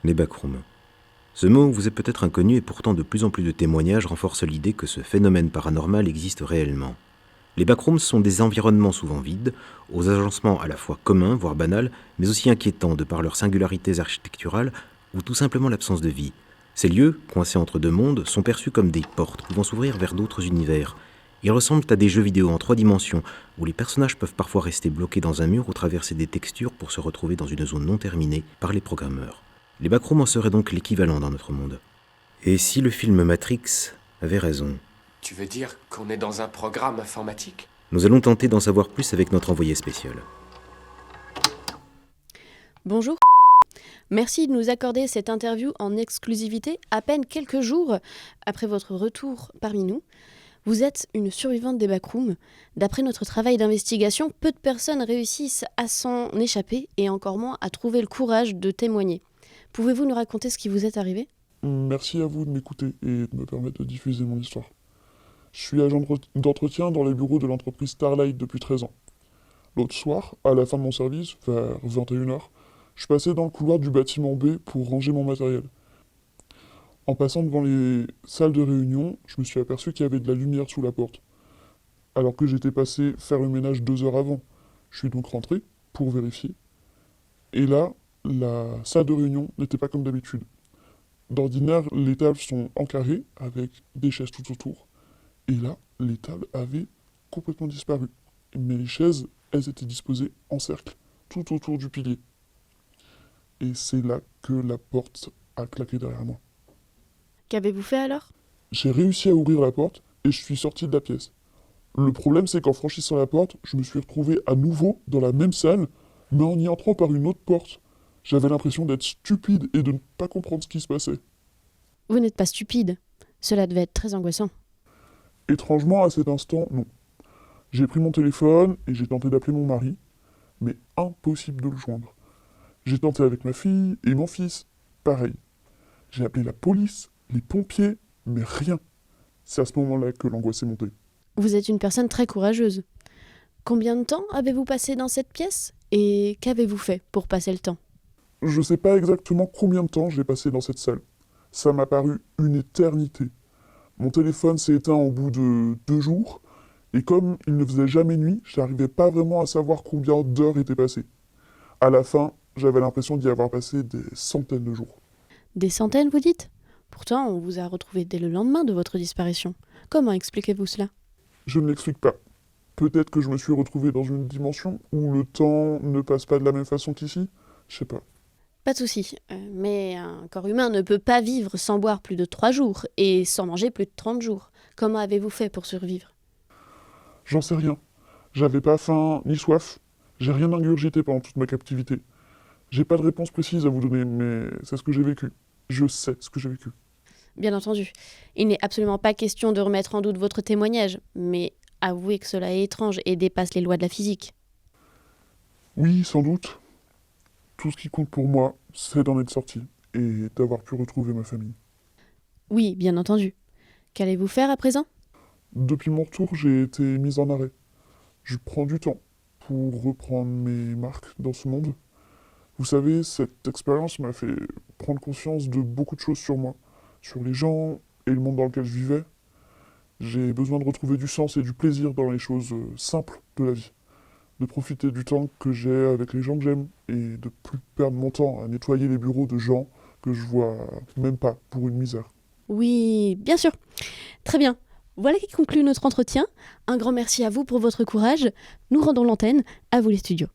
Les backrooms. Ce mot vous est peut-être inconnu et pourtant de plus en plus de témoignages renforcent l'idée que ce phénomène paranormal existe réellement. Les backrooms sont des environnements souvent vides, aux agencements à la fois communs, voire banals, mais aussi inquiétants de par leurs singularités architecturales ou tout simplement l'absence de vie. Ces lieux, coincés entre deux mondes, sont perçus comme des portes pouvant s'ouvrir vers d'autres univers. Ils ressemblent à des jeux vidéo en 3 dimensions, où les personnages peuvent parfois rester bloqués dans un mur ou traverser des textures pour se retrouver dans une zone non terminée par les programmeurs. Les backrooms en seraient donc l'équivalent dans notre monde. Et si le film Matrix avait raison? Tu veux dire qu'on est dans un programme informatique ? Nous allons tenter d'en savoir plus avec notre envoyé spécial. Bonjour. Merci de nous accorder cette interview en exclusivité à peine quelques jours après votre retour parmi nous. Vous êtes une survivante des backrooms. D'après notre travail d'investigation, peu de personnes réussissent à s'en échapper et encore moins à trouver le courage de témoigner. Pouvez-vous nous raconter ce qui vous est arrivé ? Merci à vous de m'écouter et de me permettre de diffuser mon histoire. Je suis agent d'entretien dans les bureaux de l'entreprise Starlight depuis 13 ans. L'autre soir, à la fin de mon service, vers 21h, je passais dans le couloir du bâtiment B pour ranger mon matériel. En passant devant les salles de réunion, je me suis aperçu qu'il y avait de la lumière sous la porte, alors que j'étais passé faire le ménage 2 heures avant. Je suis donc rentré pour vérifier. Et là, la salle de réunion n'était pas comme d'habitude. D'ordinaire, les tables sont en carré, avec des chaises tout autour. Et là, les tables avaient complètement disparu. Mais les chaises, elles étaient disposées en cercle, tout autour du pilier. Et c'est là que la porte a claqué derrière moi. Qu'avez-vous fait alors ? J'ai réussi à ouvrir la porte et je suis sorti de la pièce. Le problème, c'est qu'en franchissant la porte, je me suis retrouvé à nouveau dans la même salle, mais en y entrant par une autre porte. J'avais l'impression d'être stupide et de ne pas comprendre ce qui se passait. Vous n'êtes pas stupide. Cela devait être très angoissant. Étrangement, à cet instant, non. J'ai pris mon téléphone et j'ai tenté d'appeler mon mari, mais impossible de le joindre. J'ai tenté avec ma fille et mon fils, pareil. J'ai appelé la police, les pompiers, mais rien. C'est à ce moment-là que l'angoisse est montée. Vous êtes une personne très courageuse. Combien de temps avez-vous passé dans cette pièce ? Et qu'avez-vous fait pour passer le temps ? Je sais pas exactement combien de temps j'ai passé dans cette salle. Ça m'a paru une éternité. Mon téléphone s'est éteint au bout de 2 jours, et comme il ne faisait jamais nuit, j'arrivais pas vraiment à savoir combien d'heures étaient passées. À la fin, j'avais l'impression d'y avoir passé des centaines de jours. Des centaines, vous dites ? Pourtant, on vous a retrouvé dès le lendemain de votre disparition. Comment expliquez-vous cela ? Je ne l'explique pas. Peut-être que je me suis retrouvé dans une dimension où le temps ne passe pas de la même façon qu'ici. Je sais pas. Pas de souci, mais un corps humain ne peut pas vivre sans boire plus de 3 jours et sans manger plus de 30 jours. Comment avez-vous fait pour survivre ? J'en sais rien. J'avais pas faim ni soif. J'ai rien ingurgité pendant toute ma captivité. J'ai pas de réponse précise à vous donner, mais c'est ce que j'ai vécu. Je sais ce que j'ai vécu. Bien entendu, il n'est absolument pas question de remettre en doute votre témoignage, mais avouez que cela est étrange et dépasse les lois de la physique. Oui, sans doute. Tout ce qui compte pour moi, c'est d'en être sorti et d'avoir pu retrouver ma famille. Oui, bien entendu. Qu'allez-vous faire à présent ? Depuis mon retour, j'ai été mis en arrêt. Je prends du temps pour reprendre mes marques dans ce monde. Vous savez, cette expérience m'a fait prendre conscience de beaucoup de choses sur moi, sur les gens et le monde dans lequel je vivais. J'ai besoin de retrouver du sens et du plaisir dans les choses simples de la vie. De profiter du temps que j'ai avec les gens que j'aime et de plus perdre mon temps à nettoyer les bureaux de gens que je vois même pas pour une misère. Oui, bien sûr. Très bien. Voilà qui conclut notre entretien. Un grand merci à vous pour votre courage. Nous rendons l'antenne. À vous les studios.